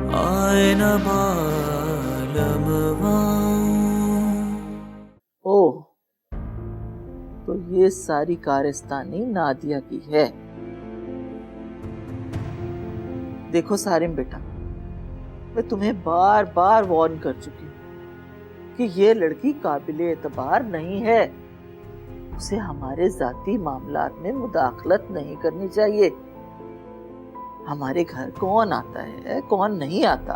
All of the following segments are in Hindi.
आए न बालमवा। ओह, तो ये सारी कारस्तानी नादिया की है। देखो सारिम बेटा, मैं तुम्हें बार बार वार्न कर चुकी हूँ कि ये लड़की काबिले एतबार नहीं है। उसे हमारे जाती मामलात में मुदाखलत नहीं करनी चाहिए। हमारे घर कौन आता है कौन नहीं आता,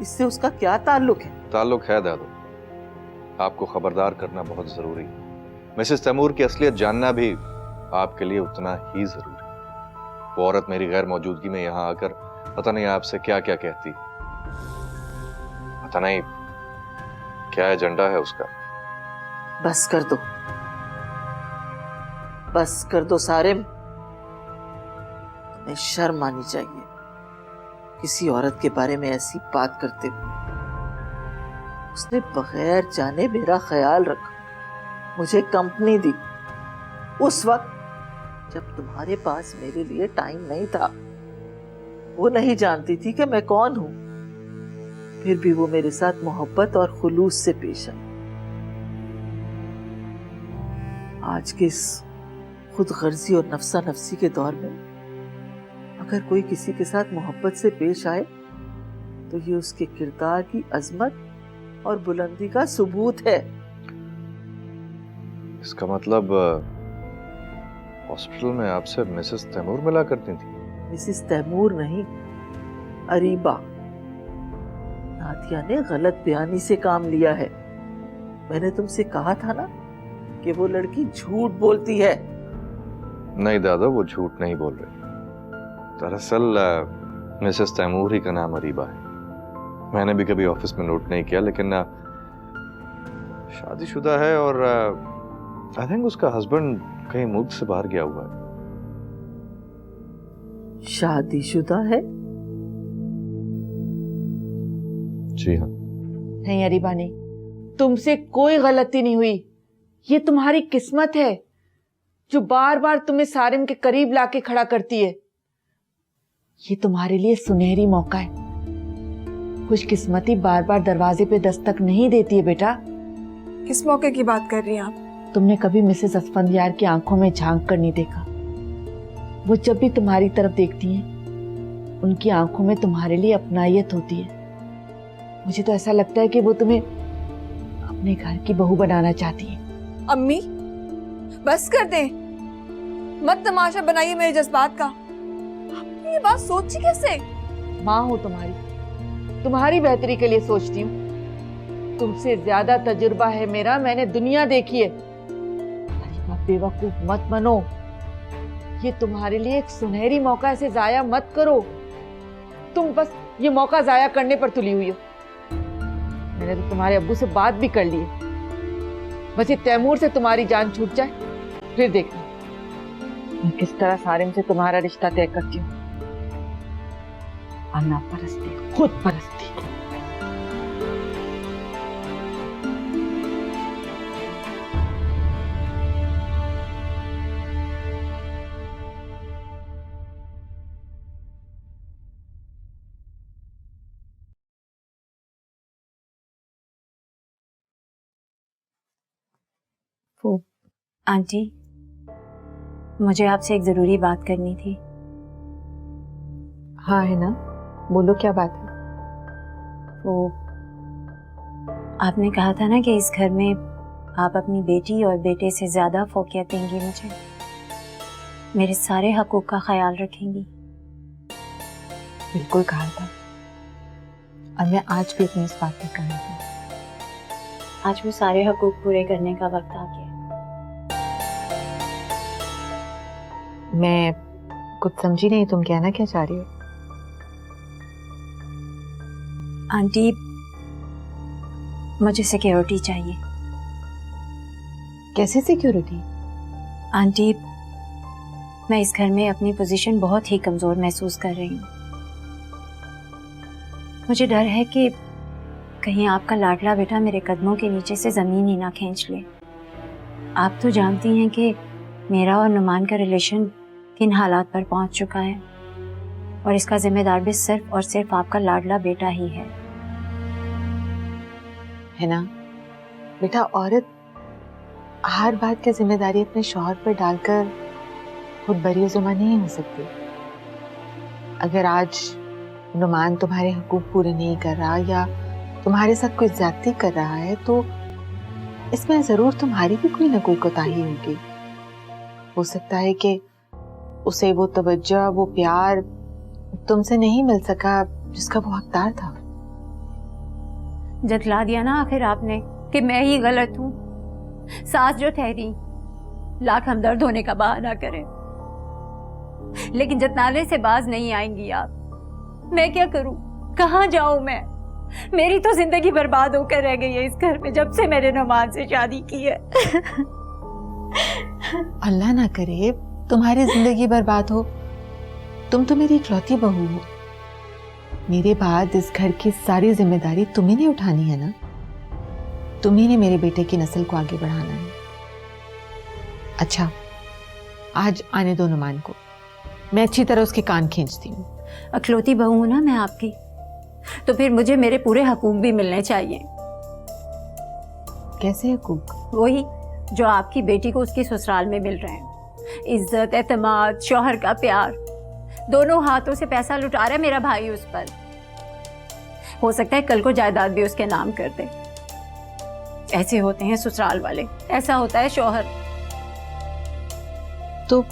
इससे उसका क्या ताल्लुक है? ताल्लुक है दादू, आपको खबरदार करना बहुत जरूरी है। मिसेस तैमूर की असलियत जानना भी आपके लिए उतना ही जरूरी है। वो औरत मेरी गैर मौजूदगी में यहाँ आकर पता नहीं आपसे क्या क्या कहती, पता नहीं क्या एजेंडा है उसका। बस कर दो, बस कर दो सारिम। तुम्हें शर्म आनी चाहिए किसी औरत के बारे में ऐसी बात करते हुए। उसने बगैर जाने मेरा ख्याल रखा, मुझे कंपनी दी उस वक्त जब तुम्हारे पास मेरे लिए टाइम नहीं था। वो नहीं जानती थी कि मैं कौन हूं, फिर भी वो मेरे साथ मोहब्बत और खुलूस से पेश आई। आज के इस खुद गर्जी और नफसा नफसी के दौर में अगर कोई किसी के साथ मोहब्बत से पेश आए तो ये उसके किरदार की अजमत और बुलंदी का सबूत है। इसका मतलब हॉस्पिटल में आपसे मिसेस तैमूर मिला करती थी? मिसेस तैमूर नहीं, अरीबा। नादिया ने गलत बयानी से काम लिया है। मैंने तुमसे कहा था ना कि वो लड़की झूठ बोलती है। नहीं दादा, वो झूठ नहीं बोल रही। दरअसल मिसेस तैमूर ही का नाम अरीबा है। मैंने भी कभी ऑफिस में नोट नहीं किया, लेकिन शादीशुदा है और आई थिंक उसका हस्बैंड कहीं मुल्क से बाहर गया हुआ है। शादीशुदा है? जी हाँ। नहीं अरीबा, नहीं, तुमसे कोई गलती नहीं हुई। ये तुम्हारी किस्मत है जो बार बार तुम्हें सारिम के करीब लाके खड़ा करती है। ये तुम्हारे लिए सुनहरी मौका है। खुशकिस्मती बार बार दरवाजे पे दस्तक नहीं देती है बेटा। किस मौके की बात कर रही हैं आप? तुमने कभी मिसेस असफंदियार की आंखों में झांक कर नहीं देखा। वो जब भी तुम्हारी तरफ देखती हैं, उनकी आंखों में तुम्हारे लिए अपनायत होती है। मुझे तो ऐसा लगता है कि वो तुम्हें अपने घर की बहू बनाना चाहती है। अम्मी, बस कर दें, मत तमाशा बनाइए मेरे जज्बात का। आपने ये बात सोची कैसे? माँ हूँ तुम्हारी बेहतरी के लिए सोचती हूँ। तुमसे ज्यादा तजुर्बा है मेरा, मैंने दुनिया देखी है। बेवकूफ मत बनो, ये तुम्हारे लिए एक सुनहरी मौका, इसे जाया मत करो। तुम बस ये मौका जाया करने पर तुली हुई हो। मैंने तो तुम्हारे अब्बू से बात भी कर ली है। बस ये तैमूर से तुम्हारी जान छूट जाए, फिर देखना मैं किस तरह सारिम से तुम्हारा रिश्ता तय करती हूँ। अन्ना परस्ती, खुद परस्ती। आंटी, मुझे आपसे एक जरूरी बात करनी थी। हाँ है ना, बोलो क्या बात है। वो आपने कहा था ना कि इस घर में आप अपनी बेटी और बेटे से ज्यादा फोकियत देंगी मुझे, मेरे सारे हकूक का ख्याल रखेंगी। बिल्कुल कहा था, और मैं आज भी अपनी इस बात पे कायम हूँ। आज वो सारे हकूक पूरे करने का वक्त आ गया। मैं कुछ समझी नहीं, तुम कहना क्या चाह रही हो? आंटी, मुझे सिक्योरिटी चाहिए। कैसे सिक्योरिटी? आंटी, मैं इस घर में अपनी पोजीशन बहुत ही कमजोर महसूस कर रही हूँ। मुझे डर है कि कहीं आपका लाडला बेटा मेरे कदमों के नीचे से जमीन ही ना खींच ले। आप तो जानती हैं कि मेरा और नुमान का रिलेशन किन हालात पर पहुंच चुका है, और इसका जिम्मेदार भी सिर्फ और सिर्फ आपका लाडला बेटा ही है ना बेटा। औरत हर बात की जिम्मेदारी अपने शौहर पर डालकर खुद बरी-ए-ज़िम्मा नहीं हो सकती। अगर आज नुमान तुम्हारे हुकूक पूरे नहीं कर रहा या तुम्हारे साथ कोई ज्यादती कर रहा है तो इसमें जरूर तुम्हारी भी कोई ना कोई कोताही होगी। हो सकता है कि उसे वो तवज्जो, वो प्यार तुमसे नहीं मिल सका जिसका वो हकदार था। जतला दिया ना आखिर आपने कि मैं ही गलत हूँ। सास जो ठहरी लाख हमदर्द होने का बहाना करे, लेकिन जतनाने से बाज नहीं आएंगी आप। मैं क्या करूं, कहाँ जाऊं मैं? मेरी तो जिंदगी बर्बाद होकर रह गई है इस घर में जब से मैंने नुमान से शादी की है। अल्लाह ना करे तुम्हारी जिंदगी बर्बाद हो। तुम तो मेरी इकलौती बहू हो। मेरे बाद इस घर की सारी जिम्मेदारी तुम्ही ने उठानी है ना। तुम्ही ने मेरे बेटे की नस्ल को आगे बढ़ाना है। अच्छा, आज आने दो नुमान को, मैं अच्छी तरह उसके कान खींचती हूँ। अखलौती बहू हूं ना मैं आपकी, तो फिर मुझे मेरे पूरे हकूक भी मिलने चाहिए। कैसे हकूक? वही जो आपकी बेटी को उसके ससुराल में मिल रहे हैं। इज्जत, एतमाद, शौहर का प्यार, दोनों हाथों से पैसा लुटा रहा है मेरा भाई उस पर। हो सकता है कल को जायदाद भी उसके नाम कर दे। ऐसे होते हैं ससुराल वाले, ऐसा होता है शौहर। तो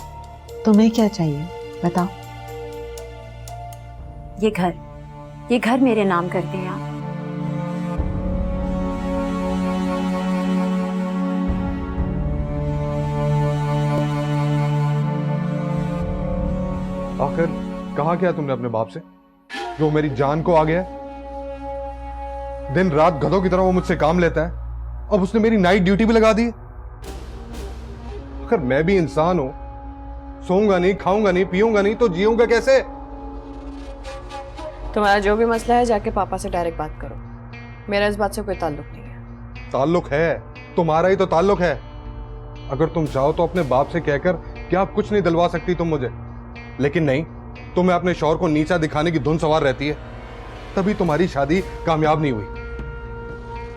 तुम्हें क्या चाहिए बताओ? ये घर मेरे नाम करते हैं आप। आखिर कहा क्या तुमने अपने बाप से जो मेरी जान को आ गया है? दिन रात गधों की तरह वो मुझसे काम लेता है। अब उसने मेरी नाइट ड्यूटी भी लगा दी। अगर मैं भी इंसान हूं, सोऊंगा नहीं, खाऊंगा नहीं, पीऊंगा नहीं तो जीऊंगा कैसे? तुम्हारा जो भी मसला है जाके पापा से डायरेक्ट बात करो। मेरा इस बात से कोई ताल्लुक नहीं है। ताल्लुक है, तुम्हारा ही तो ताल्लुक है। अगर तुम चाहो तो अपने बाप से कहकर क्या कुछ नहीं दिलवा सकती तुम मुझे, लेकिन नहीं, तुम्हें अपने शौहर को नीचा दिखाने की धुन सवार रहती है। तभी तुम्हारी शादी कामयाब नहीं हुई।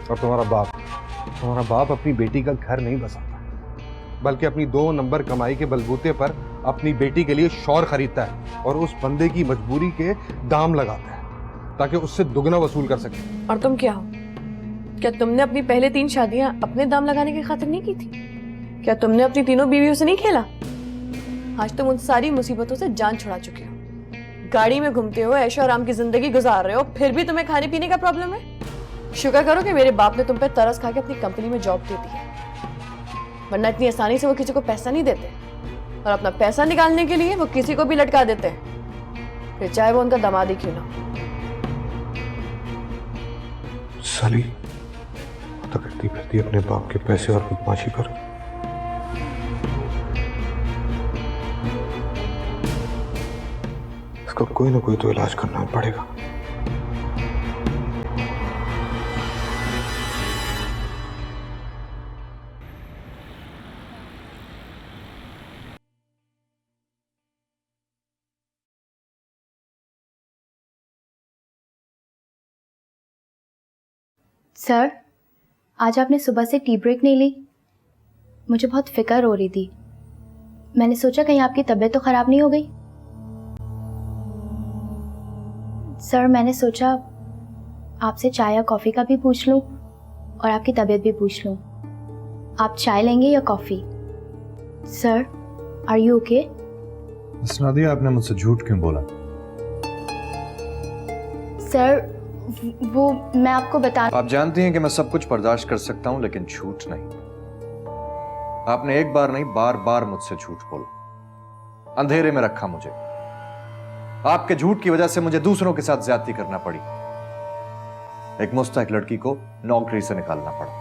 और तुम्हारा बाप अपनी बेटी का घर नहीं बसाता, बल्कि अपनी 2 नंबर कमाई के बलबूते पर अपनी बेटी के लिए शौहर खरीदता है और उस बंदे की मजबूरी के दाम लगाता है ताकि उससे दुगना वसूल कर सके। और तुम क्या हो? क्या तुमने अपनी पहले 3 शादियां अपने दाम लगाने की खातिर नहीं की थी? क्या तुमने अपनी तीनों बीवियों से नहीं खेला? आज तुम उन सारी मुसीबतों से जान छुड़ा चुके हो। गाड़ी में घूमते हो, ऐशो आराम की जिंदगी गुजार रहे हो, फिर भी तुम्हें खाने पीने का प्रॉब्लम है। शुक्र करो कि मेरे बाप ने तुम पे तरस खा के अपनी कंपनी में जॉब दे दी है, वरना इतनी आसानी से वो किसी को पैसा नहीं देते। और अपना पैसा निकालने के लिए वो किसी को भी लटका देते हैं, फिर चाहे वो उनका दामाद ही क्यों ना। साली तो करती फिरती अपने बाप के पैसे और बदमाशी पर। इसका कोई ना कोई तो इलाज करना पड़ेगा। सर, आज आपने सुबह से टी ब्रेक नहीं ली। मुझे बहुत फिक्र हो रही थी। मैंने सोचा कहीं आपकी तबीयत तो खराब नहीं हो गई। सर, मैंने सोचा आपसे चाय या कॉफ़ी का भी पूछ लूं और आपकी तबीयत भी पूछ लूं। आप चाय लेंगे या coffee? Sir, are you okay? Nadia, आपने मुझसे झूठ क्यों बोला? सर, वो मैं आपको बता। आप जानती हैं कि मैं सब कुछ बर्दाश्त कर सकता हूं, लेकिन झूठ नहीं। आपने एक बार नहीं, बार बार मुझसे झूठ बोला, अंधेरे में रखा मुझे। आपके झूठ की वजह से मुझे दूसरों के साथ ज्यादती करना पड़ी। एक मुस्तहक लड़की को नौकरी से निकालना पड़ा।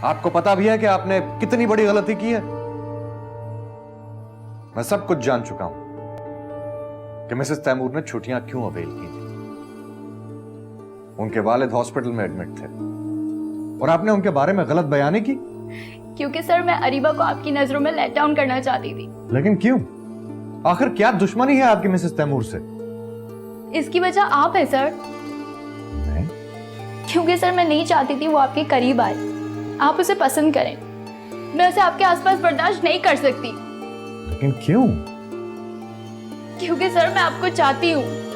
आपको पता भी है कि आपने कितनी बड़ी गलती की है। मैं सब कुछ जान चुका हूं कि मिसेस तैमूर ने छुट्टियां क्यों अवेल की थी। उनके वालिद हॉस्पिटल में एडमिट थे और आपने उनके बारे में गलत बयानी की। क्योंकि सर, मैं अरीबा को आपकी नजरों में लेट डाउन करना चाहती थी। लेकिन क्यों? आखिर क्या दुश्मनी है आपकी मिसेस तैमूर से? इसकी वजह आप है सर। क्योंकि सर मैं नहीं चाहती थी वो आपके करीब आए, आप उसे पसंद करें। मैं उसे आपके आसपास बर्दाश्त नहीं कर सकती। लेकिन क्यों? क्योंकि सर मैं आपको चाहती हूँ।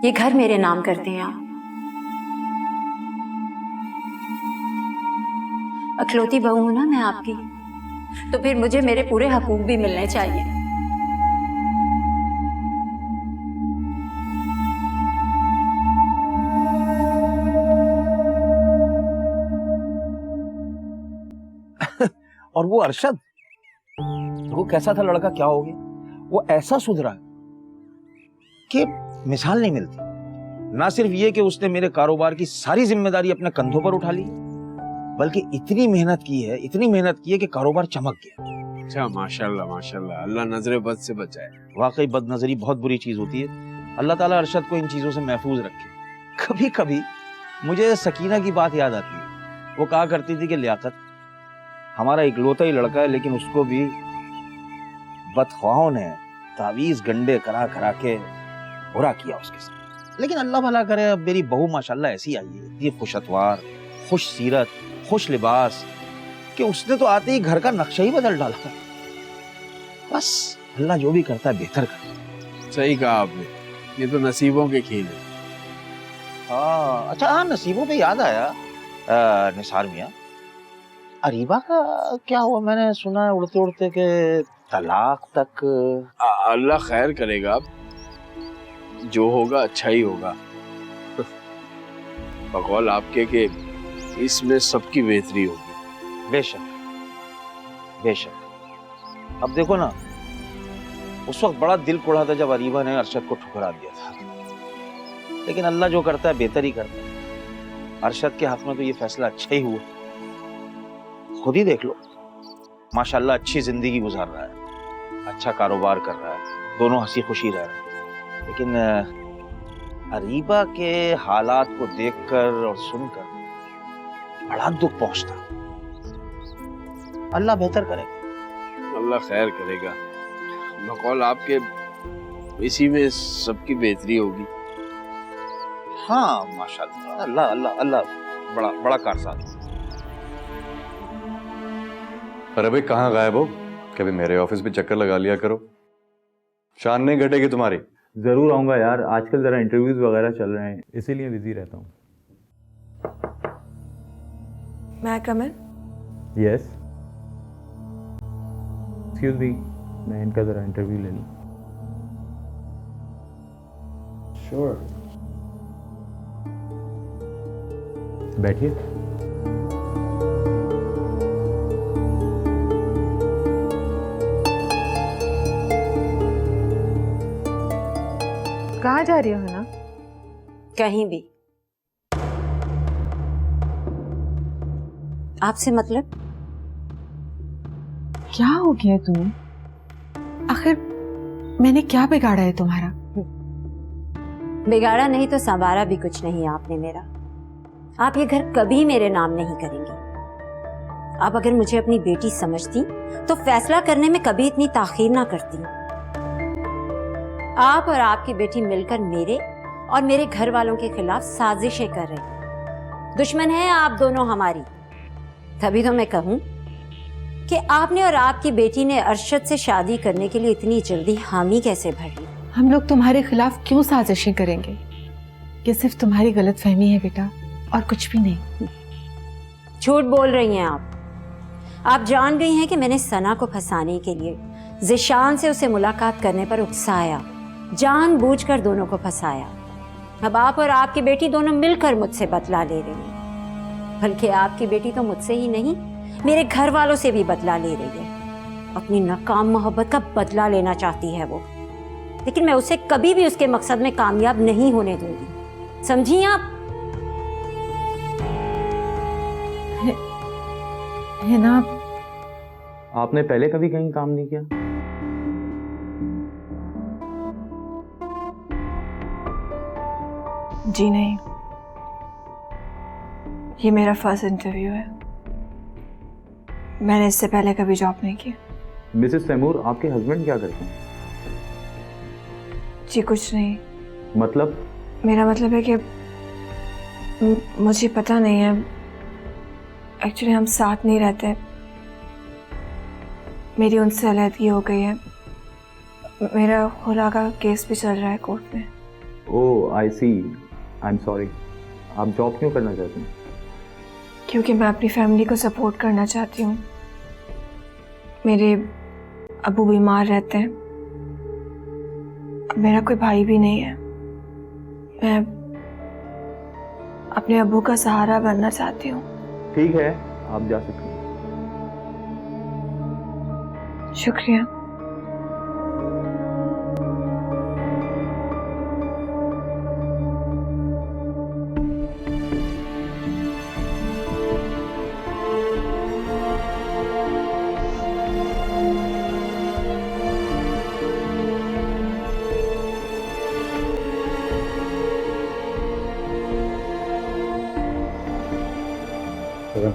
ये घर मेरे नाम करते हैं आप। अखलौती बहू हूं ना मैं आपकी, तो फिर मुझे मेरे पूरे हकूक भी मिलने चाहिए। और वो अरशद, वो कैसा था लड़का, क्या हो गया? वो ऐसा सुधरा कि मिसाल नहीं मिलती। ना सिर्फ ये कि उसने मेरे कारोबार की सारी जिम्मेदारी अपने कंधों पर उठा ली, बल्कि इतनी मेहनत की है कि कारोबार चमक गया। अच्छा, माशाल्लाह माशाल्लाह, अल्लाह नजरे बद से बचाए। वाकई बदनजरी बहुत बुरी चीज होती है। अल्लाह ताला अरशद को इन चीजों से महफूज रखे। कभी कभी मुझे सकीना की बात याद आती है। वो कहा करती थी कि लियाकत हमारा इकलौता ही लड़का है, लेकिन उसको भी बदख्वाहों ने तावीज गंडे करा करा के बुरा किया उसके साथ। लेकिन अल्लाह भला करे, अब मेरी बहू माशाल्लाह ऐसी आई है, इतनी खुशअतवार, खुश सीरत, खुश लिबास, कि उसने तो आते ही घर का नक्शा ही बदल डाला। बस अल्लाह जो भी करता है बेहतर करता है। सही कहा आपने, ये तो नसीबों के खेल है। हाँ, अच्छा, हाँ, नसीबों पे याद आया, निसार मियाँ, अरीबा का क्या हुआ? मैंने सुना है उड़ते उड़ते के तलाक तक। अल्लाह खैर करेगा, जो होगा अच्छा ही होगा। बकौल आपके के इसमें सबकी बेहतरी होगी। बेशक बेशक। अब देखो ना, उस वक्त बड़ा दिल कुढ़ा था जब अरीबा ने अरशद को ठुकरा दिया था, लेकिन अल्लाह जो करता है बेहतर ही करता है। अरशद के हक में तो ये फैसला अच्छा ही हुआ। खुद ही देख लो, माशाल्लाह अच्छी जिंदगी गुजार रहा है, अच्छा कारोबार कर रहा है, दोनों हंसी खुशी रह रहे हैं। लेकिन अरीबा के हालात को देखकर और सुनकर बड़ा दुख पहुंचता। अल्लाह बेहतर करेगा। अल्लाह खैर करेगा। बकौल आपके इसी में सबकी बेहतरी होगी। हाँ माशाल्लाह, अल्लाह अल्लाह अल्लाह बड़ा बड़ा कारसाज। अरे भाई, कहाँ गायब हो? कभी मेरे ऑफिस भी चक्कर लगा लिया करो, शान नहीं घटेगी तुम्हारी। जरूर आऊंगा यार, आजकल जरा इंटरव्यूज वगैरह चल रहे हैं, इसीलिए बिजी रहता हूँ। मैं कम इन? यस, एक्सक्यूज मी, मैं इनका जरा इंटरव्यू ले लूँ। श्योर, बैठिए। कहाँ जा रही हो ना? कहीं भी। आपसे मतलब? क्या हो गया तुम्हें? आखिर मैंने क्या बिगाड़ा है तुम्हारा? बिगाड़ा नहीं तो संवारा भी कुछ नहीं आपने मेरा। आप ये घर कभी मेरे नाम नहीं करेंगे। आप अगर मुझे अपनी बेटी समझती तो फैसला करने में कभी इतनी ताखीर ना करती। आप और आपकी बेटी मिलकर मेरे और मेरे घर वालों के खिलाफ साजिशें कर रहे हैं। दुश्मन है आप दोनों हमारी। तभी तो मैं कहूं कि आपने और आपकी बेटी ने अरशद से शादी करने के लिए इतनी जल्दी हामी कैसे भर ली? हम लोग तुम्हारे खिलाफ क्यों साजिशें करेंगे? ये सिर्फ तुम्हारी गलतफहमी है बेटा, और कुछ भी नहीं। झूठ बोल रही हैं आप। आप जान गई हैं कि मैंने सना को फंसाने के लिए जिशान से उसे मुलाकात करने पर उकसाया, जानबूझकर दोनों को फंसाया। अब आप और आपकी बेटी दोनों मिलकर मुझसे बदला ले रही हैं। बल्कि आपकी बेटी तो मुझसे ही नहीं, मेरे घर वालों से भी बदला ले रही है। अपनी नाकाम मोहब्बत का बदला लेना चाहती है वो, लेकिन मैं उसे कभी भी उसके मकसद में कामयाब नहीं होने दूंगी। समझी आप? है ना? आपने पहले कभी कहीं काम नहीं किया? जी नहीं, ये मेरा फर्स्ट इंटरव्यू है। मैंने इससे पहले कभी जॉब नहीं की। मिसेस तैमूर, आपके हस्बैंड क्या करते हैं? जी कुछ नहीं। मतलब? मेरा मतलब है कि मुझे पता नहीं है, एक्चुअली हम साथ नहीं रहते। मेरी उनसे अलहदगी हो गई है। मेरा खुला का केस भी चल रहा है कोर्ट में। ओह आई सी, आई एम सॉरी। आप जॉब क्यों करना चाहते हैं? क्योंकि मैं अपनी फैमिली को सपोर्ट करना चाहती हूँ। मेरे अब्बू बीमार रहते हैं, मेरा कोई भाई भी नहीं है। मैं अपने अब्बू का सहारा बनना चाहती हूँ। ठीक है, आप जा सकते हैं। शुक्रिया।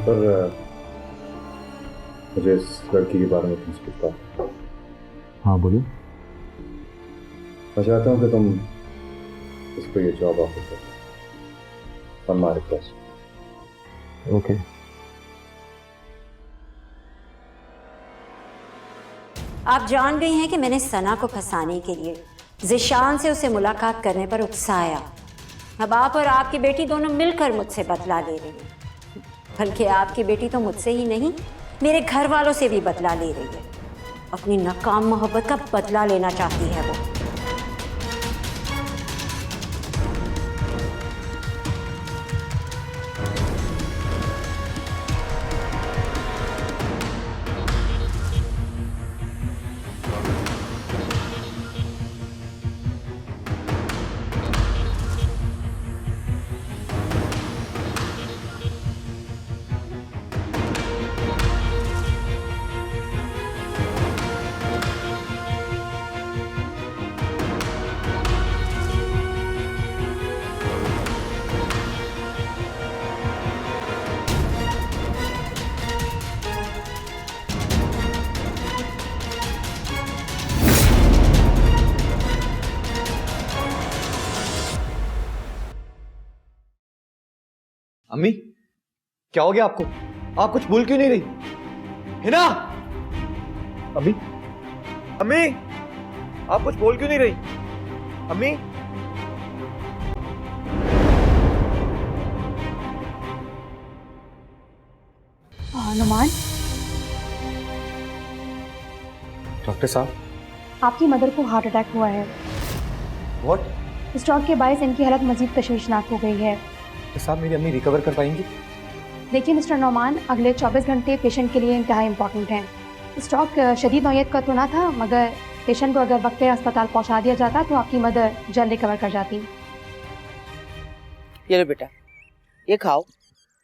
पर मुझे इस लड़की के बारे में तुमसे पूछता हूँ। हाँ बोलिए। मैं चाहता हूँ कि तुम इसको ये जॉब ऑफर करो ऑन माय रिक्वेस्ट। ओके। आप जान गई हैं कि मैंने सना को फंसाने के लिए ज़िशान से उसे मुलाकात करने पर उकसाया। अब आप और आपकी बेटी दोनों मिलकर मुझसे बदला ले रही हैं। बल्कि आपकी बेटी तो मुझसे ही नहीं, मेरे घर वालों से भी बदला ले रही है। अपनी नाकाम मोहब्बत का बदला लेना चाहती है वो। अम्मी, क्या हो गया आपको? आप कुछ बोल क्यों नहीं रही? हिना! अम्मी, अम्मी, आप कुछ बोल क्यों नहीं रही? अम्मी? नुमान, डॉक्टर साहब। आपकी मदर को हार्ट अटैक हुआ है। व्हाट? स्ट्रोक के बायस इनकी हालत मजीद तशवीशनाक हो गई है। डॉक्टर साहब, मेरी अम्मी रिकवर कर पाएंगी? देखिए मिस्टर नौमान, अगले 24 घंटे पेशेंट के लिए इंतहा इम्पॉर्टेंट हैं। स्ट्रोक शदीद नौयत का तो ना था, मगर पेशेंट को अगर वक्त अस्पताल पहुंचा दिया जाता तो आपकी मदर जल्द रिकवर कर जाती। ये लो बेटा, ये खाओ,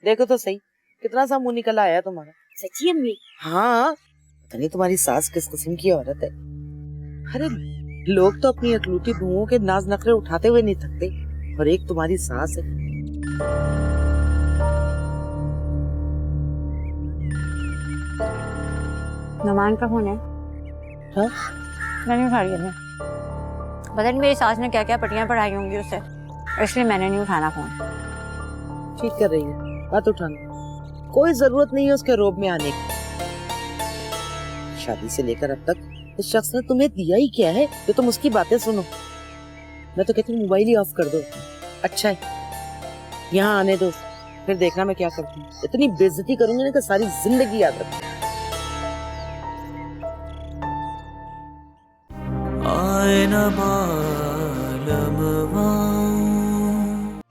देखो तो सही कितना सा मुंह निकल आया तुम्हारा। सच्ची अम्मी? हाँ, पता नहीं तुम्हारी सास किस किस्म की औरत है। अरे लोग तो अपनी अकलूती बहुओं के नाज नखरे उठाते हुए नहीं थकते, और एक तुम्हारी सास है। नुमान का फोन है? हाँ? मैंने उठा लिया। पता नहीं मेरी सास ने क्या क्या पटियां पढ़ाई होंगी उसे, इसलिए मैंने नहीं उठाना फोन। ठीक कर रही है, बात उठाना। कोई जरूरत नहीं है उसके रोब में आने की। शादी से लेकर अब तक इस शख्स ने तुम्हें दिया ही क्या है जो तुम उसकी बातें सुनो। मैं तो कहती हूँ मोबाइल ही ऑफ कर दो। अच्छा है, यहाँ आने दो, फिर देखना मैं क्या करती हूँ। इतनी बेइज्जती करूंगी ना कि सारी जिंदगी याद रखूंगी।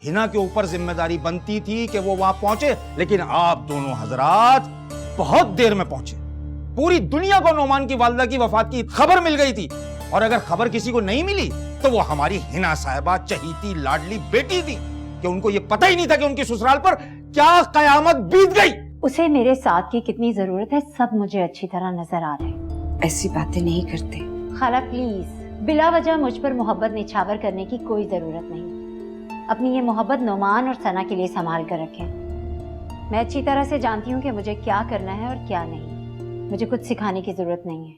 हिना के ऊपर जिम्मेदारी बनती थी कि वो वहां पहुंचे, लेकिन आप दोनों हजरात बहुत देर में पहुंचे। पूरी दुनिया को नोमान की वालिदा की वफात की खबर मिल गई थी, और अगर खबर किसी को नहीं मिली तो वो हमारी हिना साहिबा चहीती लाडली बेटी थी, कि उनको ये पता ही नहीं था कि उनके ससुराल पर क्या कयामत बीत गई। उसे मेरे साथ की कितनी जरूरत है सब मुझे अच्छी तरह नजर आ रहा है। ऐसी बातें नहीं करते खाला प्लीज, बिला वजह मुझ पर मोहब्बत निछावर करने की कोई जरूरत नहीं। अपनी ये मोहब्बत नुमान और सना के लिए संभाल कर रखें। मैं अच्छी तरह से जानती हूँ कि मुझे क्या करना है और क्या नहीं। मुझे कुछ सिखाने की ज़रूरत नहीं है।